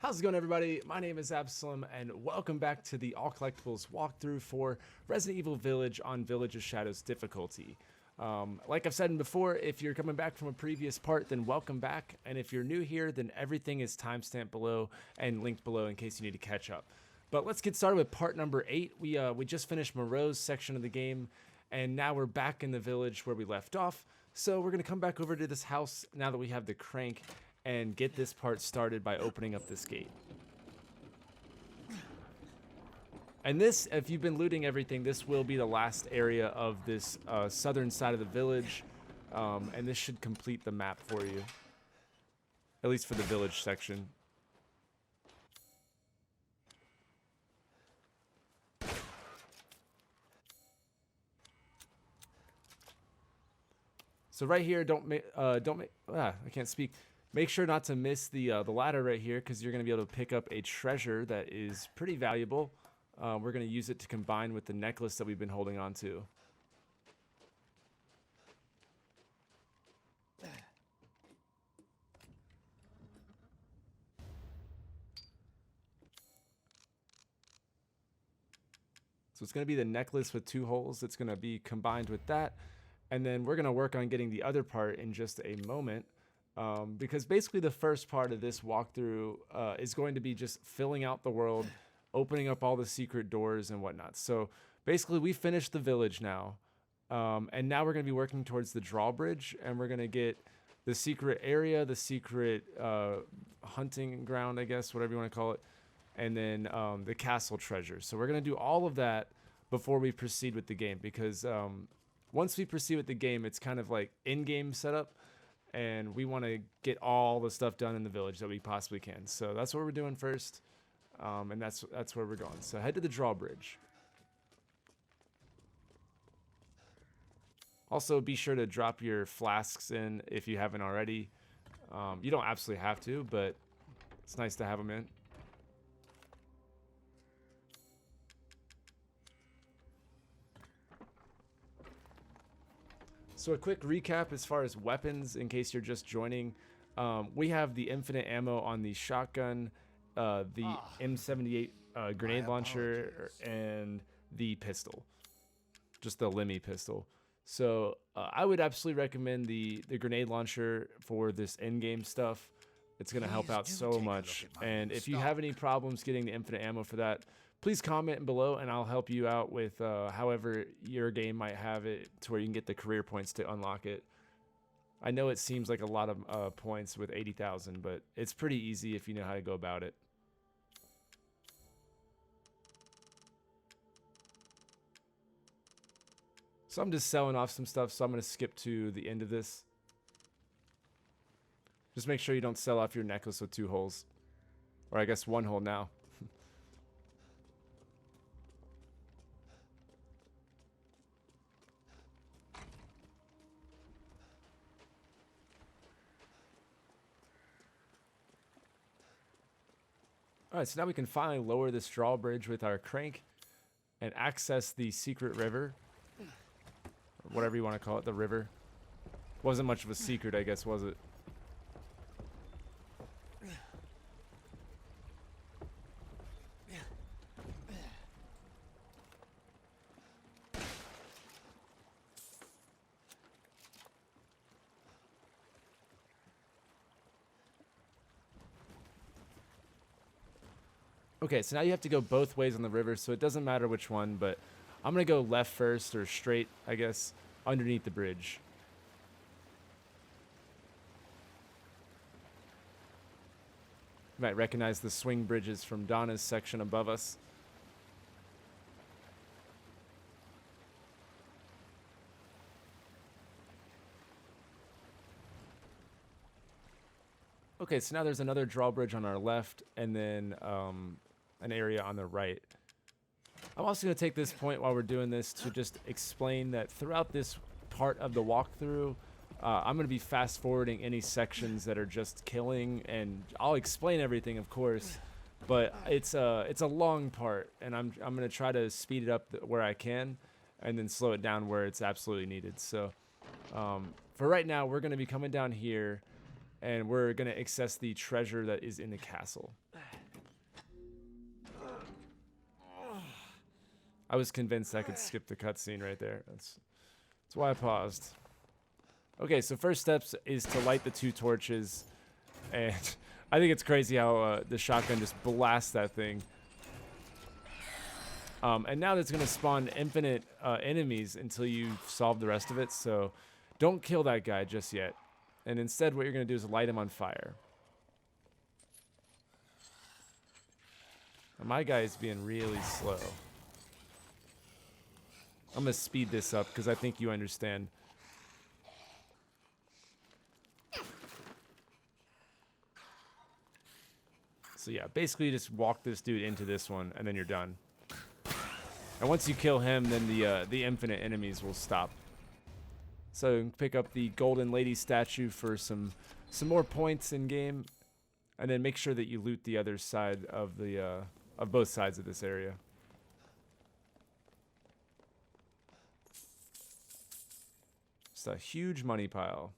How's it going, everybody? My name is Absoulem, and welcome back to the All Collectibles walkthrough for Resident Evil Village on Village of Shadows difficulty. Like I've said before, if you're coming back from a previous part, then welcome back, and if you're new here, then everything is timestamped below and linked below in case you need to catch up. But let's get started with part number 8. We just finished Moreau's section of the game, and now we're back in the village where we left off. So we're going to come back over to this house now that we have the crank and get this part started by opening up this gate. And this, if you've been looting everything, this will be the last area of this southern side of the village, and this should complete the map for you, at least for the village section. So right here, I can't speak. Make sure not to miss the ladder right here, because you're going to be able to pick up a treasure that is pretty valuable. We're going to use it to combine with the necklace that we've been holding on to. So it's going to be the necklace with 2 holes. It's going to be combined with that. And then we're going to work on getting the other part in just a moment. Because basically the first part of this walkthrough is going to be just filling out the world, opening up all the secret doors and whatnot. So basically we finished the village now, and now we're going to be working towards the drawbridge, and we're going to get the secret area, the secret hunting ground, I guess, whatever you want to call it, and then the castle treasure. So we're going to do all of that before we proceed with the game, because once we proceed with the game, it's kind of like in-game setup. And we want to get all the stuff done in the village that we possibly can. So that's what we're doing first, and that's where we're going. So head to the drawbridge. Also, be sure to drop your flasks in if you haven't already. You don't absolutely have to, but it's nice to have them in. So a quick recap as far as weapons, in case you're just joining. We have the infinite ammo on the shotgun, the M78 grenade launcher, and the pistol. Just the Lemmy pistol. So I would absolutely recommend the grenade launcher for this in-game stuff. It's going to help out so much. And if you have any problems getting the infinite ammo for that, please comment below, and I'll help you out with however your game might have it to where you can get the career points to unlock it. I know it seems like a lot of points with 80,000, but it's pretty easy if you know how to go about it. So I'm just selling off some stuff, so I'm going to skip to the end of this. Just make sure you don't sell off your necklace with 2 holes. Or I guess 1 hole now. Alright, so now we can finally lower this drawbridge with our crank and access the secret river. Or whatever you want to call it, the river. Wasn't much of a secret, I guess, was it? Okay, so now you have to go both ways on the river, so it doesn't matter which one, but I'm going to go left first, or straight, I guess, underneath the bridge. You might recognize the swing bridges from Donna's section above us. Okay, so now there's another drawbridge on our left, and then an area on the right. I'm also going to take this point while we're doing this to just explain that throughout this part of the walkthrough, I'm going to be fast forwarding any sections that are just killing, and I'll explain everything, of course, but it's a long part, and I'm going to try to speed it up where I can, and then slow it down where it's absolutely needed. So for right now, we're going to be coming down here, and we're going to access the treasure that is in the castle. I was convinced I could skip the cutscene right there. That's why I paused. Okay, so first steps is to light the 2 torches, and I think it's crazy how the shotgun just blasts that thing. And now that's going to spawn infinite enemies until you solve the rest of it, so don't kill that guy just yet. And instead what you're going to do is light him on fire. Now, my guy is being really slow. I'm going to speed this up because I think you understand. So yeah, basically you just walk this dude into this one and then you're done. And once you kill him, then the infinite enemies will stop. So pick up the golden lady statue for some more points in game, and then make sure that you loot the other side of the of both sides of this area. It's a huge money pile.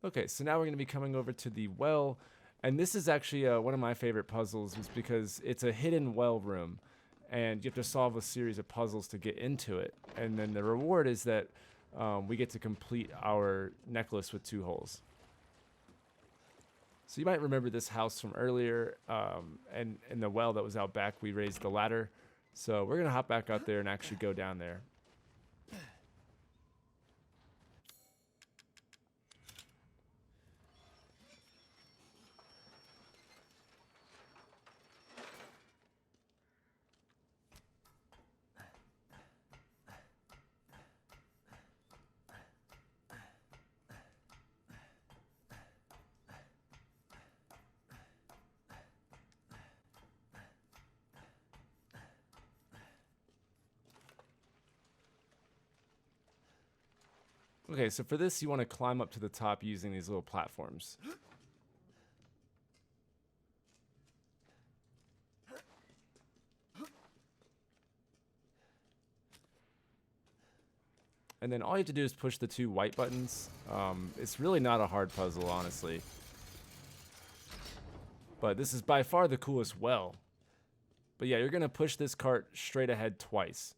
Okay, so now we're going to be coming over to the well, and this is actually one of my favorite puzzles, is because it's a hidden well room, and you have to solve a series of puzzles to get into it, and then the reward is that we get to complete our necklace with 2 holes. So you might remember this house from earlier, and in the well that was out back, we raised the ladder, so we're going to hop back out there and actually go down there. Okay, so for this, you want to climb up to the top using these little platforms. And then all you have to do is push the 2 white buttons. It's really not a hard puzzle, honestly. But this is by far the coolest well. But yeah, you're going to push this cart straight ahead twice.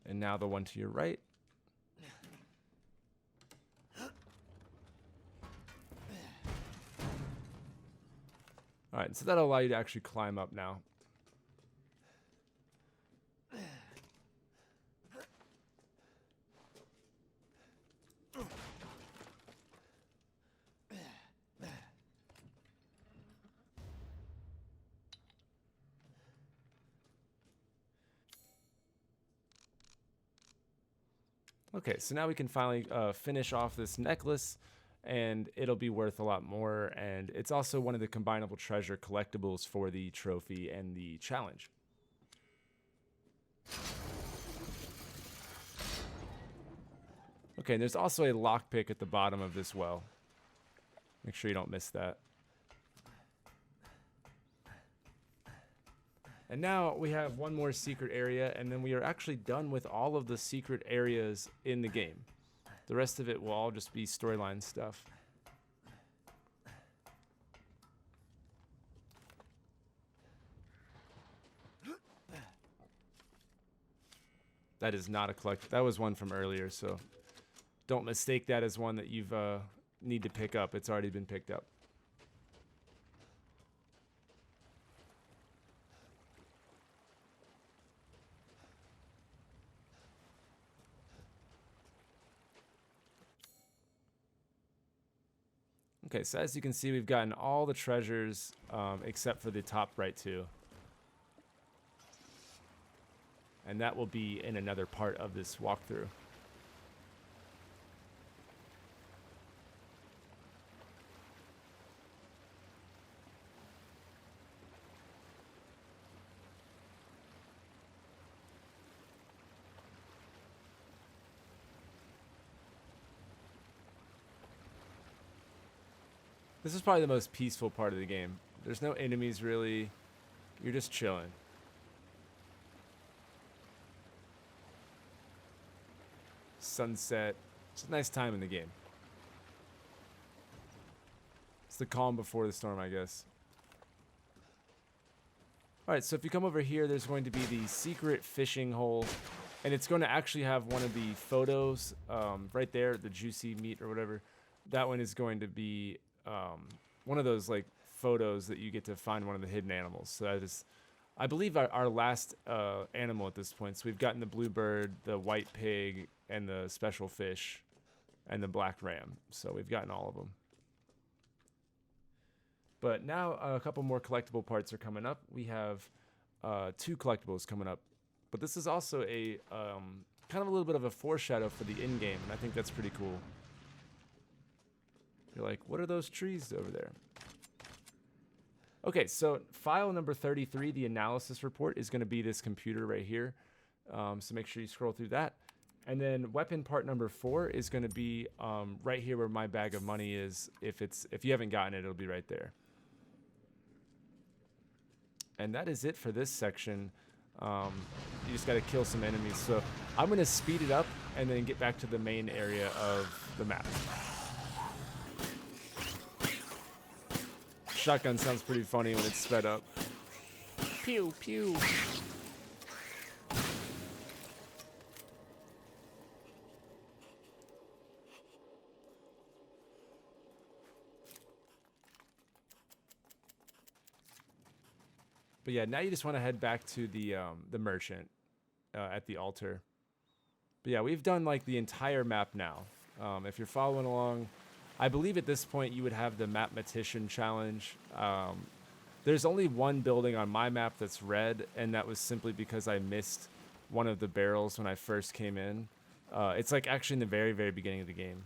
And now the one to your right. All right, so that'll allow you to actually climb up now. Okay, so now we can finally finish off this necklace, and it'll be worth a lot more, and it's also one of the combinable treasure collectibles for the trophy and the challenge. Okay, and there's also a lockpick at the bottom of this well. Make sure you don't miss that. And now we have one more secret area, and then we are actually done with all of the secret areas in the game. The rest of it will all just be storyline stuff. That is not a collect. That was one from earlier, so don't mistake that as one that you've need to pick up. It's already been picked up. Okay, so as you can see, we've gotten all the treasures except for the top right 2. And that will be in another part of this walkthrough. This is probably the most peaceful part of the game. There's no enemies really. You're just chilling. Sunset. It's a nice time in the game. It's the calm before the storm, I guess. Alright, so if you come over here, there's going to be the secret fishing hole. And it's going to actually have one of the photos right there, the juicy meat or whatever. That one is going to be one of those like photos that you get to find one of the hidden animals. So that is, I believe, our last animal at this point. So we've gotten the bluebird, the white pig, and the special fish, and the black ram. So we've gotten all of them. But now a couple more collectible parts are coming up. We have 2 collectibles coming up. But this is also a kind of a little bit of a foreshadow for the in-game, and I think that's pretty cool. You're like, what are those trees over there? Okay, so file number 33, the analysis report, is going to be this computer right here. So make sure you scroll through that. And then weapon part number 4 is going to be right here where my bag of money is. If you haven't gotten it, it'll be right there. And that is it for this section. You just got to kill some enemies. So I'm going to speed it up and then get back to the main area of the map. Shotgun sounds pretty funny when it's sped up. Pew, pew. But yeah, now you just want to head back to the merchant at the altar. But yeah, we've done like the entire map now. If you're following along, I believe at this point you would have the mathematician challenge. There's only one building on my map that's red, and that was simply because I missed one of the barrels when I first came in. It's like actually in the very, very beginning of the game.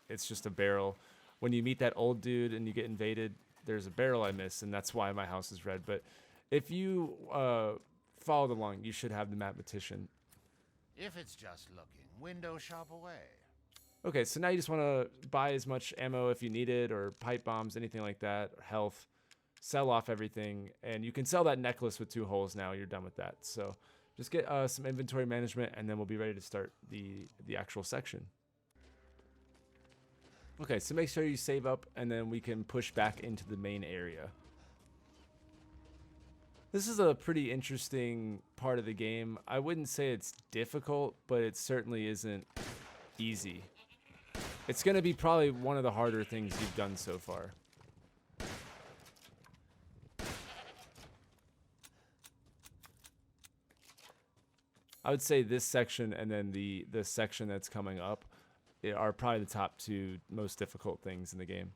It's just a barrel. When you meet that old dude and you get invaded, there's a barrel I missed, and that's why my house is red. But if you followed along, you should have the mathematician. If it's just looking, window shop away. Okay, so now you just want to buy as much ammo if you need it, or pipe bombs, anything like that, or health. Sell off everything, and you can sell that necklace with 2 holes now. You're done with that. So just get some inventory management, and then we'll be ready to start the actual section. Okay, so make sure you save up, and then we can push back into the main area. This is a pretty interesting part of the game. I wouldn't say it's difficult, but it certainly isn't easy. It's going to be probably one of the harder things you've done so far. I would say this section and then the section that's coming up are probably the top 2 most difficult things in the game.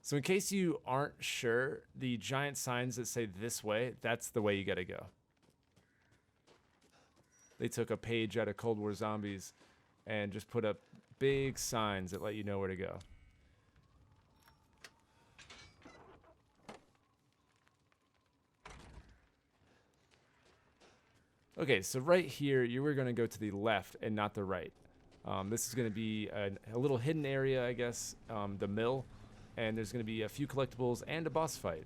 So in case you aren't sure, the giant signs that say this way, that's the way you gotta go. They took a page out of Cold War Zombies and just put up big signs that let you know where to go. Okay, so right here, you were going to go to the left and not the right. This is going to be a little hidden area, I guess, the mill. And there's going to be a few collectibles and a boss fight.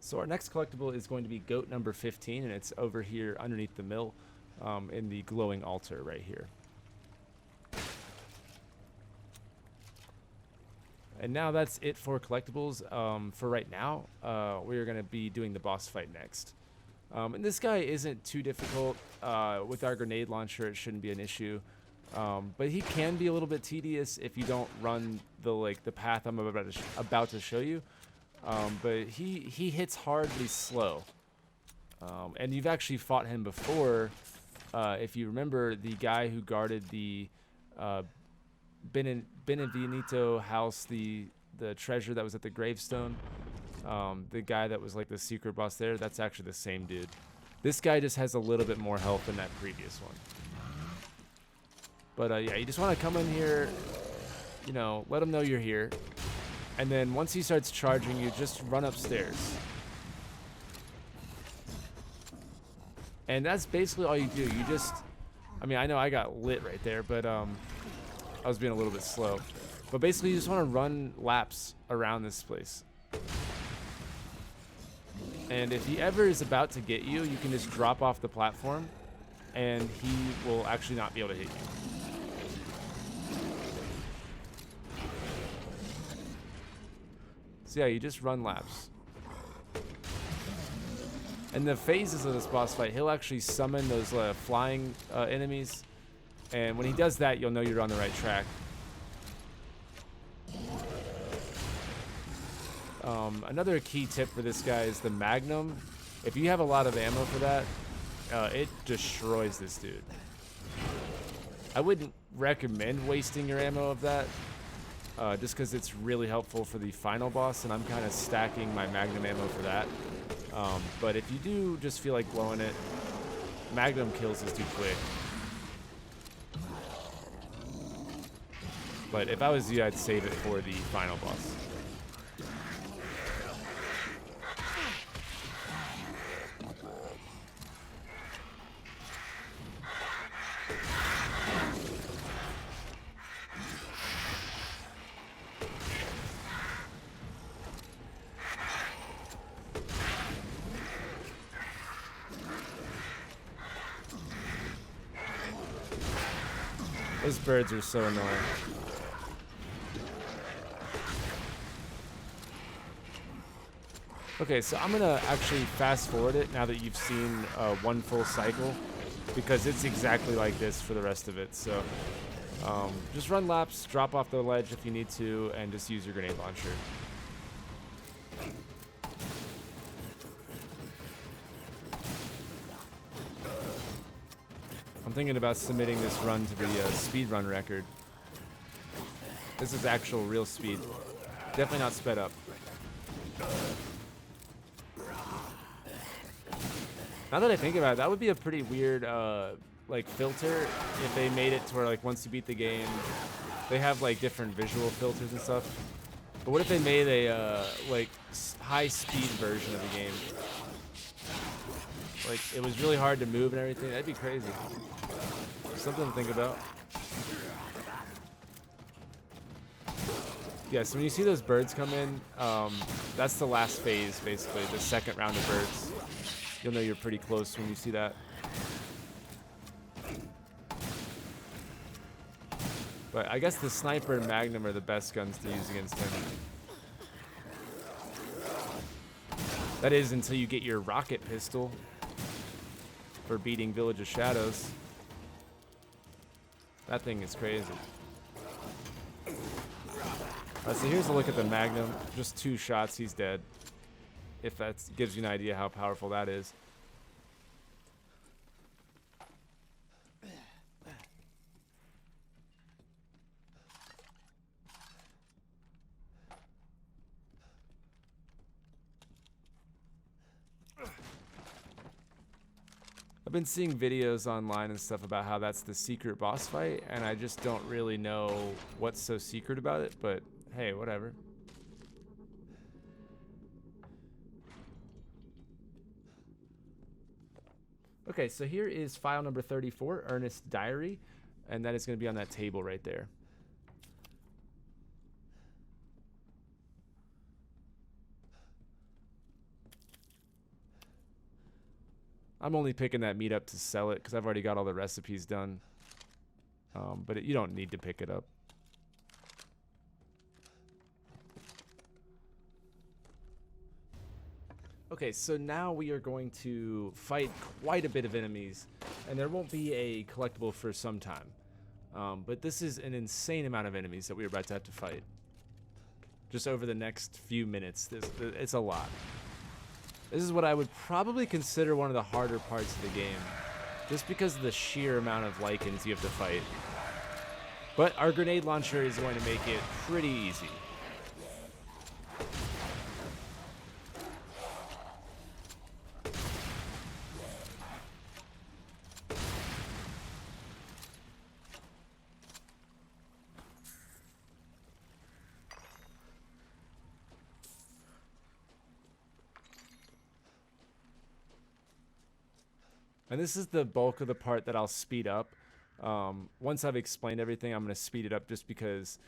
So our next collectible is going to be goat number 15, and it's over here underneath the mill in the glowing altar right here. And now that's it for collectibles. For right now, we're going to be doing the boss fight next. And this guy isn't too difficult. With our grenade launcher, it shouldn't be an issue. But he can be a little bit tedious if you don't run the path I'm about to show you. But he hits hard, but he's slow. And you've actually fought him before. If you remember, the guy who guarded the Benevenito house, the treasure that was at the gravestone, the guy that was like the secret boss there, that's actually the same dude. This guy just has a little bit more health than that previous one. But yeah, you just want to come in here, you know, let him know you're here. And then once he starts charging you, just run upstairs. And that's basically all you do. You just, I mean, I know I got lit right there, but I was being a little bit slow. But basically, you just want to run laps around this place. And if he ever is about to get you, you can just drop off the platform, and he will actually not be able to hit you. So yeah, you just run laps. And the phases of this boss fight, he'll actually summon those flying enemies. And when he does that, you'll know you're on the right track. Another key tip for this guy is the Magnum. If you have a lot of ammo for that, it destroys this dude. I wouldn't recommend wasting your ammo of that, just because it's really helpful for the final boss, and I'm kind of stacking my Magnum ammo for that. But if you do just feel like blowing it, Magnum kills this dude quick. But if I was you, I'd save it for the final boss. Those birds are so annoying. Okay, so I'm gonna actually fast forward it now that you've seen one full cycle, because it's exactly like this for the rest of it. So just run laps, drop off the ledge if you need to, and just use your grenade launcher. I'm thinking about submitting this run to the speed run record. This is actual real speed. Definitely not sped up. Now that I think about it, that would be a pretty weird like filter if they made it to where like once you beat the game, they have like different visual filters and stuff. But what if they made a like high speed version of the game? Like it was really hard to move and everything. That'd be crazy. Something to think about. Yeah, so when you see those birds come in, that's the last phase, basically, the second round of birds. You'll know you're pretty close when you see that. But I guess the sniper and Magnum are the best guns to use against him. That is until you get your rocket pistol for beating Village of Shadows. That thing is crazy. So here's a look at the Magnum. Just 2 shots, he's dead. If that gives you an idea how powerful that is. I've been seeing videos online and stuff about how that's the secret boss fight, and I just don't really know what's so secret about it, but hey, whatever. Okay, so here is file number 34, Ernest's Diary, and that is going to be on that table right there. I'm only picking that meat up to sell it because I've already got all the recipes done. But you don't need to pick it up. Okay, so now we are going to fight quite a bit of enemies, and there won't be a collectible for some time. But this is an insane amount of enemies that we're about to have to fight. Just over the next few minutes. It's a lot. This is what I would probably consider one of the harder parts of the game, just because of the sheer amount of lichens you have to fight. But our grenade launcher is going to make it pretty easy. And this is the bulk of the part that I'll speed up. Once I've explained everything, I'm going to speed it up just because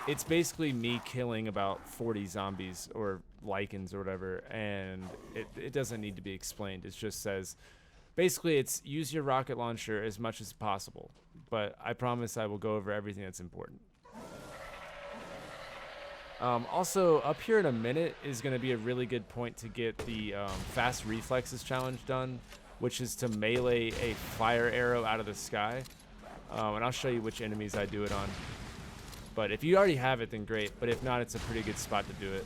it's basically me killing about 40 zombies or lichens or whatever, and it doesn't need to be explained. It just says, basically, it's use your rocket launcher as much as possible, but I promise I will go over everything that's important. Also, up here in a minute is going to be a really good point to get the fast reflexes challenge done, which is to melee a fire arrow out of the sky. And I'll show you which enemies I do it on. But if you already have it, then great. But if not, it's a pretty good spot to do it.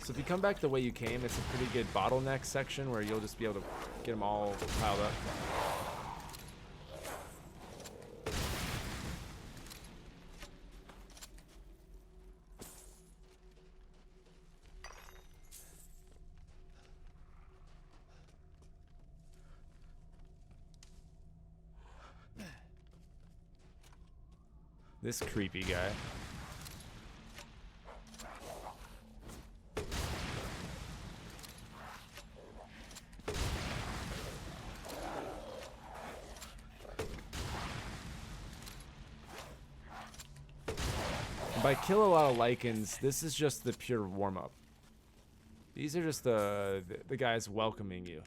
So if you come back the way you came, it's a pretty good bottleneck section where you'll just be able to get them all piled up. This creepy guy. By kill a lot of lichens, this is just the pure warm-up. These are just the guys welcoming you.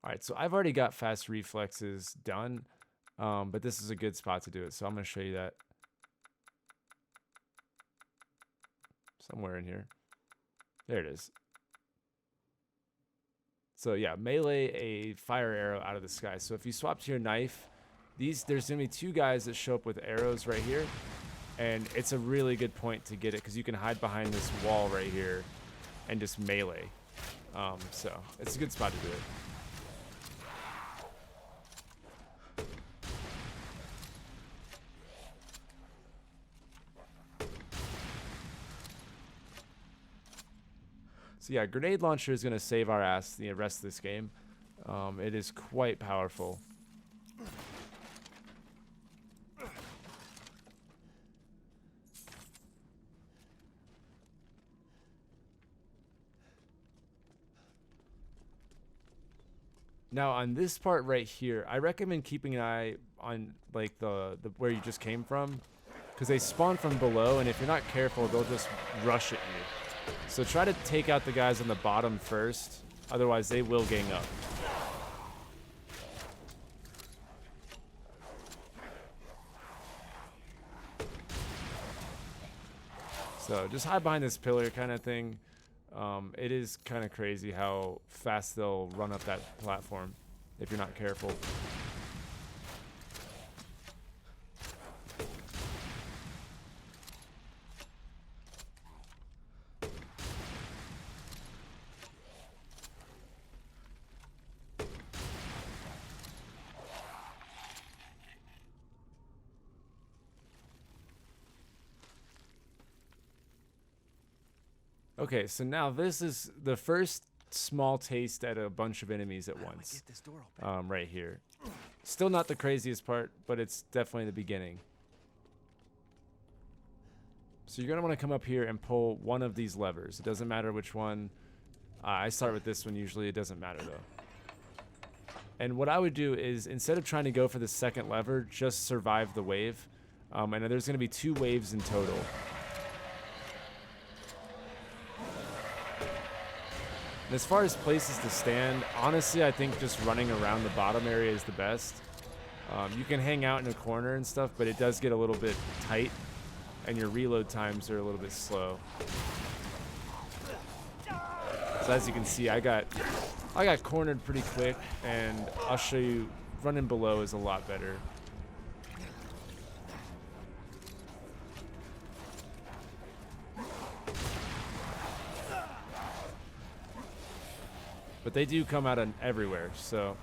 Alright, so I've already got fast reflexes done, but this is a good spot to do it, so I'm going to show you that. Somewhere in here. There it is. So yeah, melee a fire arrow out of the sky. So if you swap to your knife, there's going to be two guys that show up with arrows right here, and it's a really good point to get it because you can hide behind this wall right here and just melee. So it's a good spot to do it. So yeah, grenade launcher is going to save our ass the rest of this game. It is quite powerful. Now on this part right here, I recommend keeping an eye on like the where you just came from, because they spawn from below, and if you're not careful, they'll just rush at you. So try to take out the guys on the bottom first, otherwise they will gang up. So just hide behind this pillar kind of thing. It is kind of crazy how fast they'll run up that platform if you're not careful. Okay, so now this is the first small taste at a bunch of enemies at once. Get this door open. Right here. Still not the craziest part, but it's definitely the beginning. So you're going to want to come up here and pull one of these levers. It doesn't matter which one. I start with this one usually. It doesn't matter though. And what I would do is, instead of trying to go for the second lever, just survive the wave. And there's going to be 2 waves in total. And as far as places to stand, honestly, I think just running around the bottom area is the best. You can hang out in a corner and stuff, but it does get a little bit tight, and your reload times are a little bit slow. So as you can see, I got cornered pretty quick, and I'll show you, running below is a lot better. But they do come out of everywhere, so.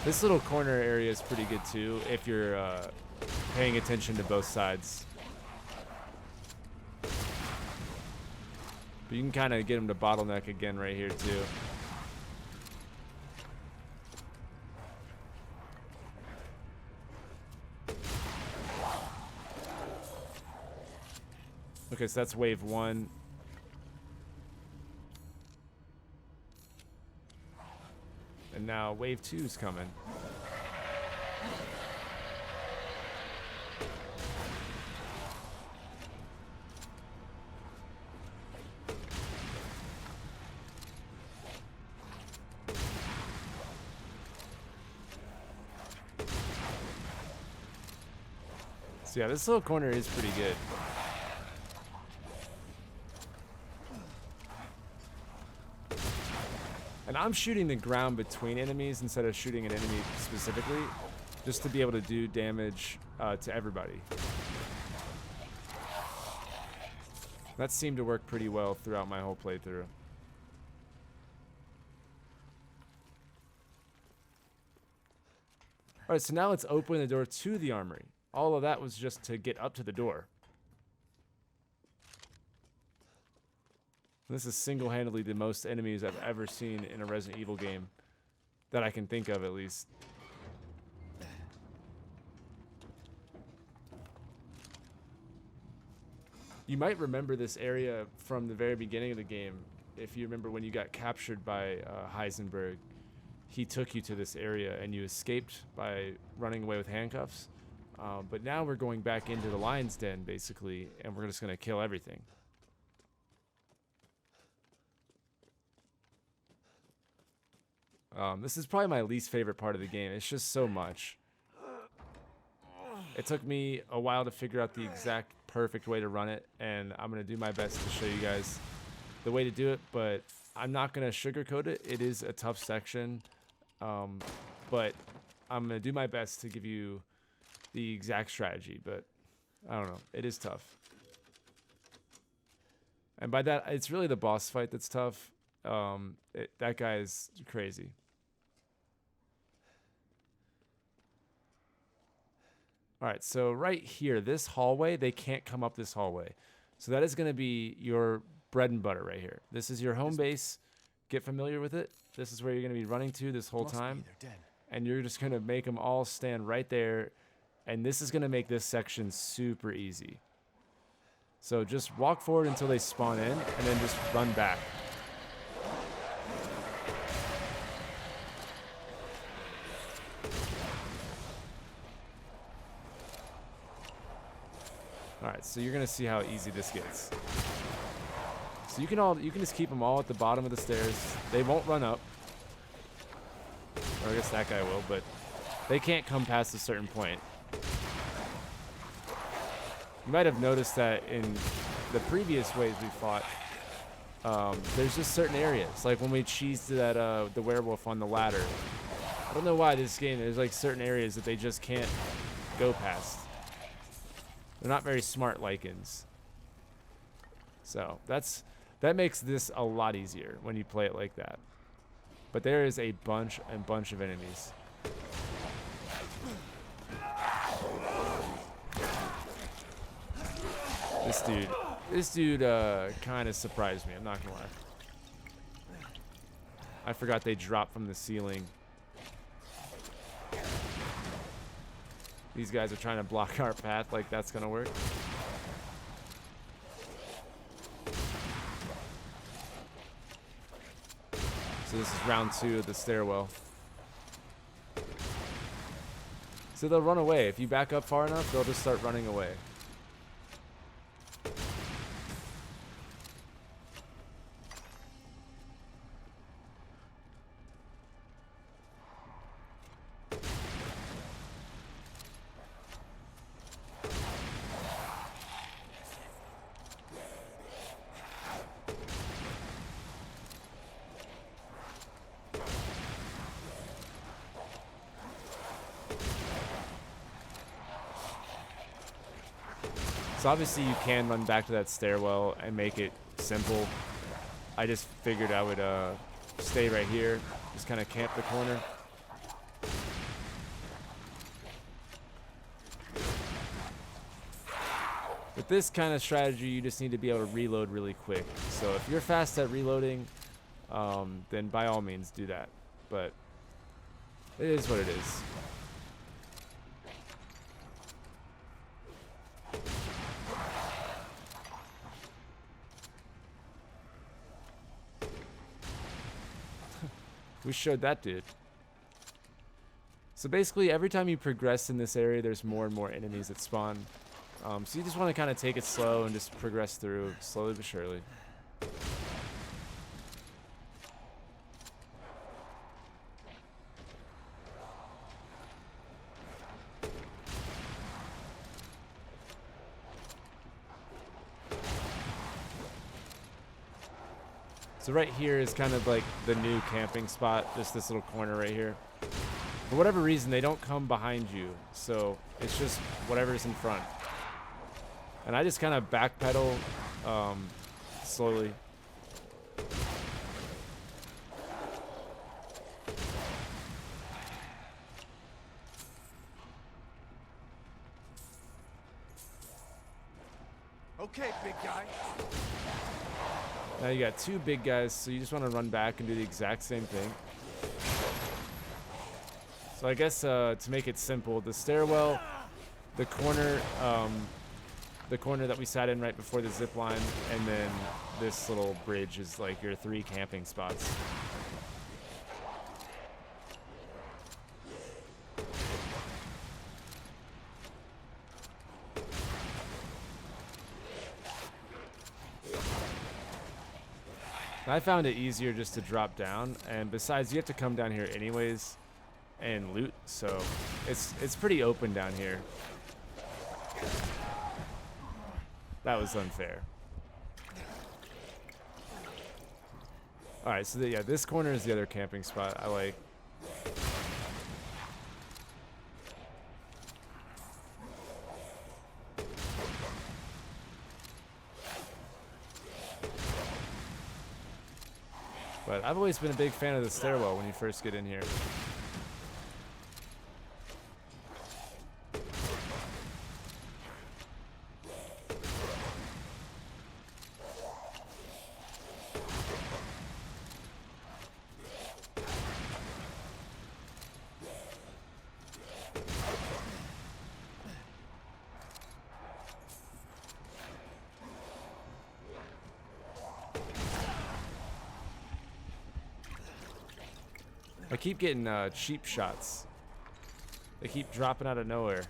This little corner area is pretty good too, if you're paying attention to both sides. But you can kind of get him to bottleneck again right here too. Okay, so that's wave 1. And now wave 2 is coming. So yeah, this little corner is pretty good. And I'm shooting the ground between enemies instead of shooting an enemy specifically, just to be able to do damage to everybody. That seemed to work pretty well throughout my whole playthrough. Alright, so now let's open the door to the armory. All of that was just to get up to the door. This is single-handedly the most enemies I've ever seen in a Resident Evil game. That I can think of, at least. You might remember this area from the very beginning of the game. If you remember when you got captured by Heisenberg, he took you to this area and you escaped by running away with handcuffs. But now we're going back into the lion's den, basically, and we're just going to kill everything. This is probably my least favorite part of the game. It's just so much. It took me a while to figure out the exact perfect way to run it, and I'm going to do my best to show you guys the way to do it, but I'm not going to sugarcoat it. It is a tough section, but I'm going to do my best to give you the exact strategy, but I don't know. It is tough. And by that, it's really the boss fight that's tough. That guy is crazy. All right, so right here, this hallway, they can't come up this hallway. So that is going to be your bread and butter right here. This is your home base. Get familiar with it. This is where you're going to be running to this whole time. And you're just going to make them all stand right there. And this is going to make this section super easy. So just walk forward until they spawn in, and then just run back. Alright, so you're gonna see how easy this gets. So you can just keep them all at the bottom of the stairs. They won't run up. Or I guess that guy will, but they can't come past a certain point. You might have noticed that in the previous ways we fought, there's just certain areas. Like when we cheesed that the werewolf on the ladder. I don't know why this game, there's like certain areas that they just can't go past. They're not very smart Lycans. So that makes this a lot easier when you play it like that. But there is a bunch of enemies. This dude kind of surprised me, I'm not gonna lie. I forgot they dropped from the ceiling. These guys are trying to block our path, like that's gonna work. So this is round 2 of the stairwell. So they'll run away. If you back up far enough, they'll just start running away. So obviously you can run back to that stairwell and make it simple. I just figured I would stay right here, just kind of camp the corner. With this kind of strategy, you just need to be able to reload really quick. So if you're fast at reloading, then by all means do that. But it is what it is. We showed that dude. So basically, every time you progress in this area, there's more and more enemies that spawn. So you just want to kind of take it slow and just progress through slowly but surely. So right here is kind of like the new camping spot, just this little corner right here. For whatever reason, they don't come behind you, so it's just whatever's in front. And I just kind of backpedal slowly. Okay, big guy. Now you got two big guys, so you just want to run back and do the exact same thing. So I guess to make it simple, the stairwell, the corner that we sat in right before the zip line, and then this little bridge is like your 3 camping spots. I found it easier just to drop down, and besides, you have to come down here anyways and loot, so it's pretty open down here. That was unfair. All right, so yeah, this corner is the other camping spot I like. But I've always been a big fan of the stairwell when you first get in here. I keep getting cheap shots. They keep dropping out of nowhere.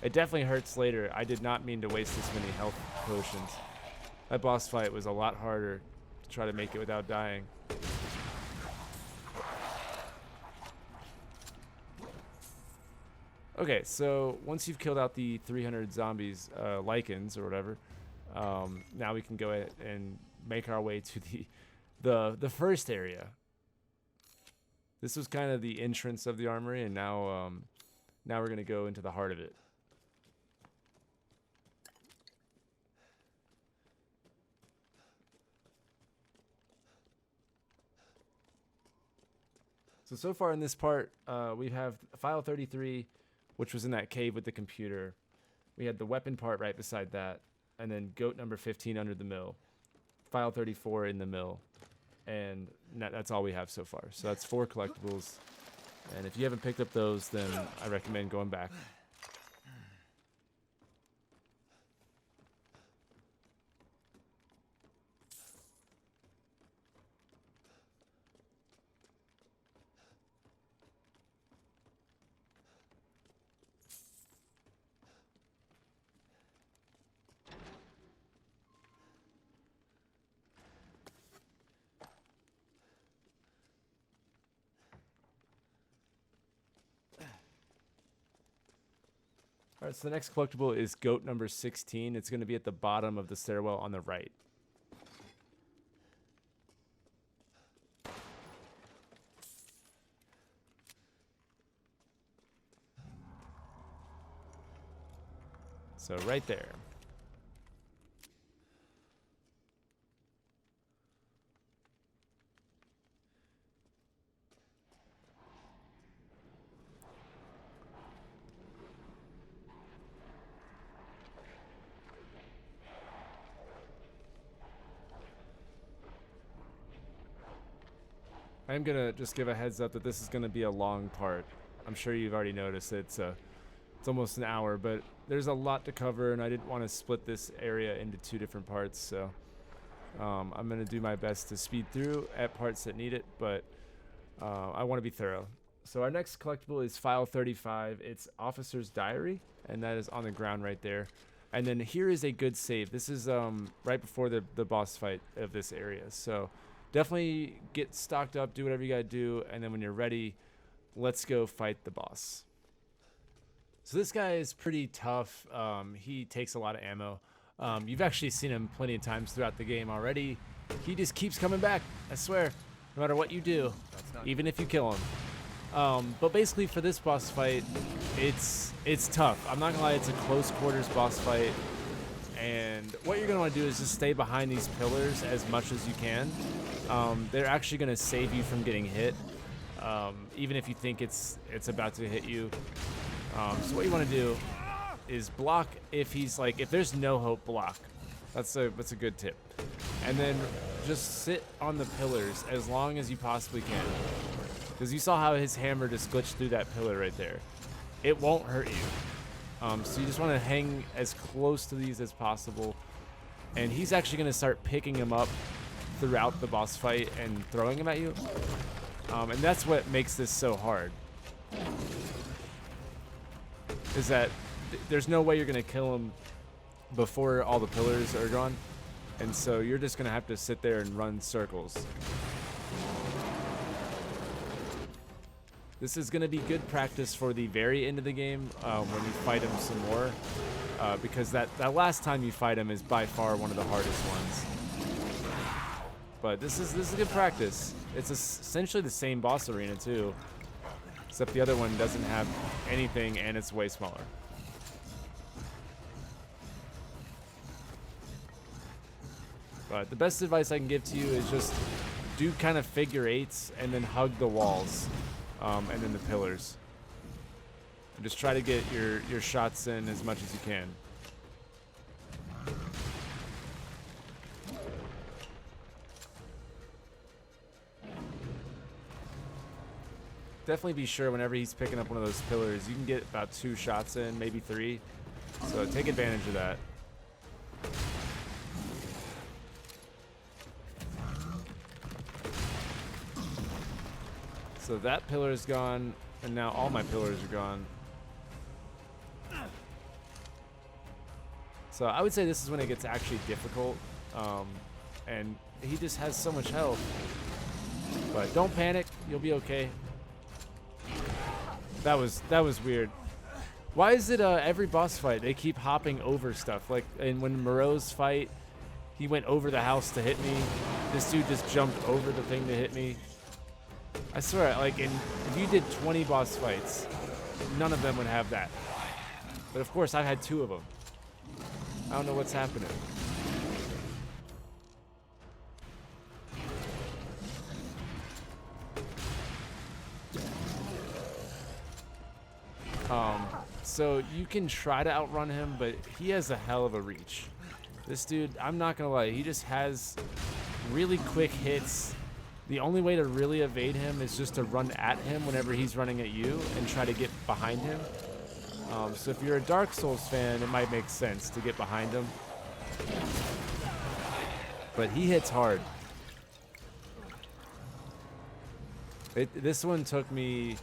It definitely hurts later. I did not mean to waste this many health potions. That boss fight was a lot harder to try to make it without dying. Okay, so once you've killed out the 300 zombies, lichens or whatever, now we can go ahead and make our way to the first area. This was kind of the entrance of the armory, and now we're gonna go into the heart of it. So far in this part, we have file 33, which was in that cave with the computer. We had the weapon part right beside that, and then goat number 15 under the mill. File 34 in the mill. And that's all we have so far. So that's 4 collectibles. And if you haven't picked up those, then I recommend going back. All right, so the next collectible is goat number 16. It's going to be at the bottom of the stairwell on the right. So right there. I'm gonna just give a heads up that this is gonna be a long part. I'm sure you've already noticed it's almost an hour, but there's a lot to cover, and I didn't want to split this area into 2 different parts, so I'm gonna do my best to speed through at parts that need it, but I want to be thorough. So our next collectible is file 35. It's Officer's Diary, and that is on the ground right there. And then here is a good save. This is right before the boss fight of this area. So definitely get stocked up, do whatever you gotta do, and then when you're ready, let's go fight the boss. So this guy is pretty tough. He takes a lot of ammo. You've actually seen him plenty of times throughout the game already. He just keeps coming back, I swear, no matter what you do, even if you kill him. But basically for this boss fight, it's tough. I'm not gonna lie, it's a close quarters boss fight, and what you're gonna want to do is just stay behind these pillars as much as you can. They're actually gonna save you from getting hit, even if you think it's about to hit you. So what you want to do is block if there's no hope, block. That's a good tip. And then just sit on the pillars as long as you possibly can. Because you saw how his hammer just glitched through that pillar right there. It won't hurt you. So you just want to hang as close to these as possible. And he's actually going to start picking them up throughout the boss fight and throwing them at you. And that's what makes this so hard. Is that there's no way you're going to kill him before all the pillars are gone. And so you're just going to have to sit there and run circles. This is going to be good practice for the very end of the game when you fight him some more. Because that last time you fight him is by far one of the hardest ones. But this is good practice. It's essentially the same boss arena too. Except the other one doesn't have anything and it's way smaller. But the best advice I can give to you is just do kind of figure eights and then hug the walls and then the pillars. And just try to get your shots in as much as you can. Definitely be sure whenever he's picking up one of those pillars, you can get about 2 shots in, maybe 3. So take advantage of that. So that pillar is gone, and now all my pillars are gone. So I would say this is when it gets actually difficult, and he just has so much health. But don't panic, you'll be okay. That was weird. Why is it every boss fight they keep hopping over stuff? Like, and when Moreau's fight, he went over the house to hit me. This dude just jumped over the thing to hit me. I swear, like, if you did 20 boss fights, none of them would have that. But of course, I've had 2 of them. I don't know what's happening. So you can try to outrun him, but he has a hell of a reach. This dude, I'm not gonna lie, he just has really quick hits. The only way to really evade him is just to run at him whenever he's running at you and try to get behind him. So if you're a Dark Souls fan, it might make sense to get behind him. But he hits hard. This one took me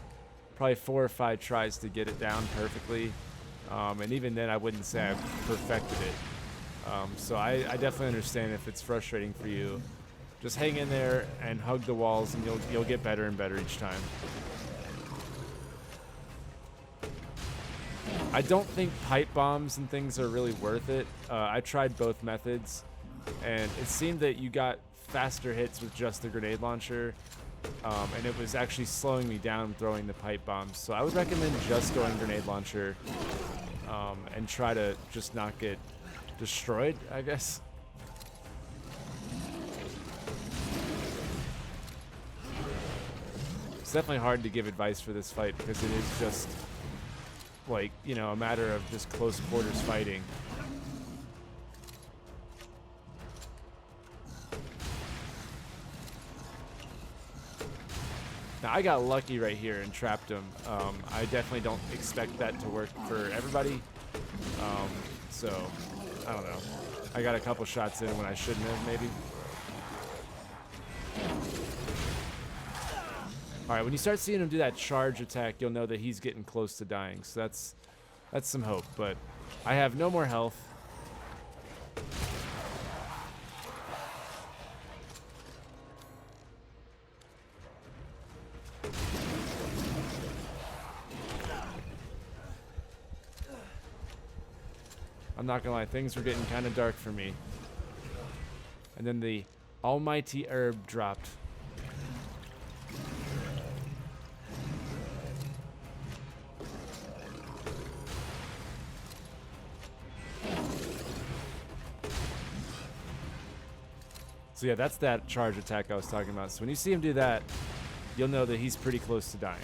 probably 4 or 5 tries to get it down perfectly. And even then, I wouldn't say I perfected it. So I definitely understand if it's frustrating for you. Just hang in there and hug the walls, and you'll get better and better each time. I don't think pipe bombs and things are really worth it. I tried both methods, and it seemed that you got faster hits with just the grenade launcher, and it was actually slowing me down throwing the pipe bombs. So I would recommend just going grenade launcher and try to just not get destroyed, I guess. It's definitely hard to give advice for this fight because it is just, like, you know, a matter of just close quarters fighting. Now, I got lucky right here and trapped him. I definitely don't expect that to work for everybody. So, I don't know. I got a couple shots in when I shouldn't have, maybe. Alright, when you start seeing him do that charge attack, you'll know that he's getting close to dying. So that's some hope. But I have no more health. I'm not gonna lie, things were getting kind of dark for me. And then the almighty herb dropped. So yeah, that's that charge attack I was talking about. So when you see him do that, you'll know that he's pretty close to dying.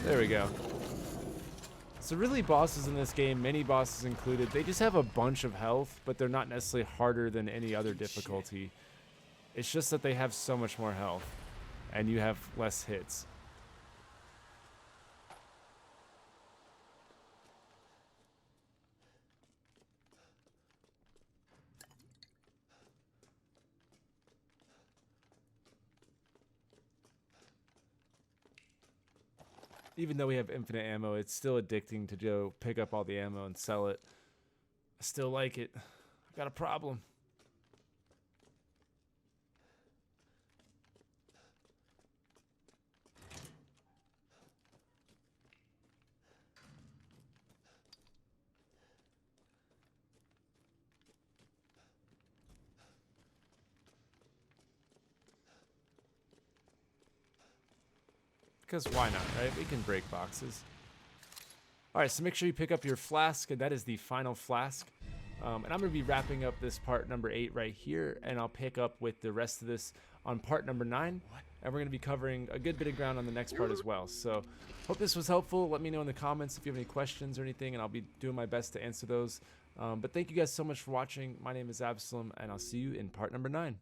There we go. So really, bosses in this game, many bosses included, they just have a bunch of health, but they're not necessarily harder than any other difficulty. It's just that they have so much more health, and you have less hits. Even though we have infinite ammo, it's still addicting to go pick up all the ammo and sell it. I still like it. I got a problem. Because why not, right? We can break boxes. Alright, so make sure you pick up your flask, and that is the final flask. And I'm going to be wrapping up this part number 8 right here, and I'll pick up with the rest of this on part number 9. And we're going to be covering a good bit of ground on the next part as well. So, hope this was helpful. Let me know in the comments if you have any questions or anything, and I'll be doing my best to answer those. But thank you guys so much for watching. My name is Absoulem, and I'll see you in part number 9.